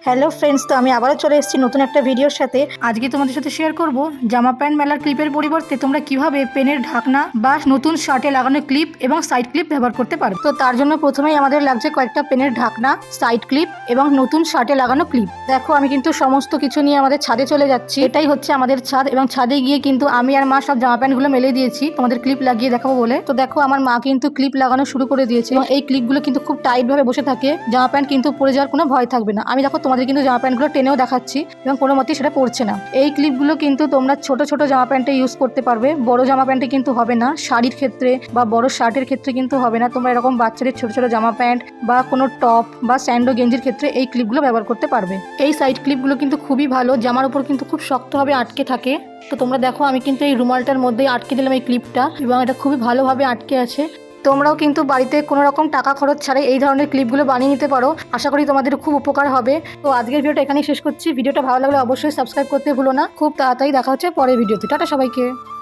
Hello friends, তো আমি আবারও চলে এসেছি নতুন একটা ভিডিওর সাথে। আজকে তোমাদের সাথে শেয়ার করব জামা প্যান্ট মেলার ক্লিপের পরিবর্তে তোমরা কিভাবে পেনের ঢাকনা বা নতুন শার্টে লাগানো ক্লিপ এবং সাইড ক্লিপ ব্যবহার করতে পারো। তো তার জন্য প্রথমেই আমাদের লাগছে কয়েকটা পেনের ঢাকনা, সাইড ক্লিপ এবং নতুন শার্টে লাগানো ক্লিপ। দেখো, আমি কিন্তু সমস্ত কিছু নিয়ে আমাদের ছাদে চলে যাচ্ছি। এটাই হচ্ছে আমাদের ছাদ, এবং ছাদে গিয়ে কিন্তু আমি আর মা সব জামা প্যান্টগুলো মেলে দিয়েছি তোমাদের ক্লিপ লাগিয়ে দেখাবো বলে। তো দেখো, আমার মা কিন্তু ক্লিপ লাগানো শুরু করে দিয়েছে, এবং এই ক্লিপগুলো কিন্তু খুব টাইট ভাবে বসে থাকে, জামা প্যান্ট কিন্তু পরে যাওয়ার কোনো ভয় থাকবে না। আমি দেখো তোমাদের কিন্তু জামা প্যান্টগুলো টেনেও দেখাচ্ছি, এবং কোনো মতেই সেটা পড়ছে না। এই ক্লিপগুলো কিন্তু তোমরা ছোট ছোট জামা প্যান্টে ইউজ করতে পারবে, বড় জামা প্যান্টে কিন্তু হবে না। শাড়ির ক্ষেত্রে বা বড় শার্টের ক্ষেত্রে কিন্তু হবে না। তোমরা এরকম বাচ্চাদের ছোট ছোট জামা প্যান্ট বা কোনো টপ বা স্যান্ডো গেঞ্জির ক্ষেত্রে এই ক্লিপগুলো ব্যবহার করতে পারবে। এই সাইড ক্লিপগুলো কিন্তু খুবই ভালো, জামার উপর কিন্তু খুব শক্তভাবে আটকে থাকে। তো তোমরা দেখো, আমি কিন্তু এই রুমালটার মধ্যেই আটকে দিলাম এই ক্লিপটা, এবং এটা খুবই ভালোভাবে আটকে আছে। তোমরাও কিন্তু বাড়িতে কোনো রকম টাকা খরচ ছাড়াই এই ধরনের ক্লিপগুলো বানিয়ে নিতে পারো। আশা করি তোমাদের খুব উপকার হবে। তো আজকের ভিডিওটা এখানেই শেষ করছি। ভিডিওটা ভালো লাগলে অবশ্যই সাবস্ক্রাইব করতে ভুলো না। খুব তাড়াতাড়ি দেখা হচ্ছে পরের ভিডিওতে। টাটা সবাইকে।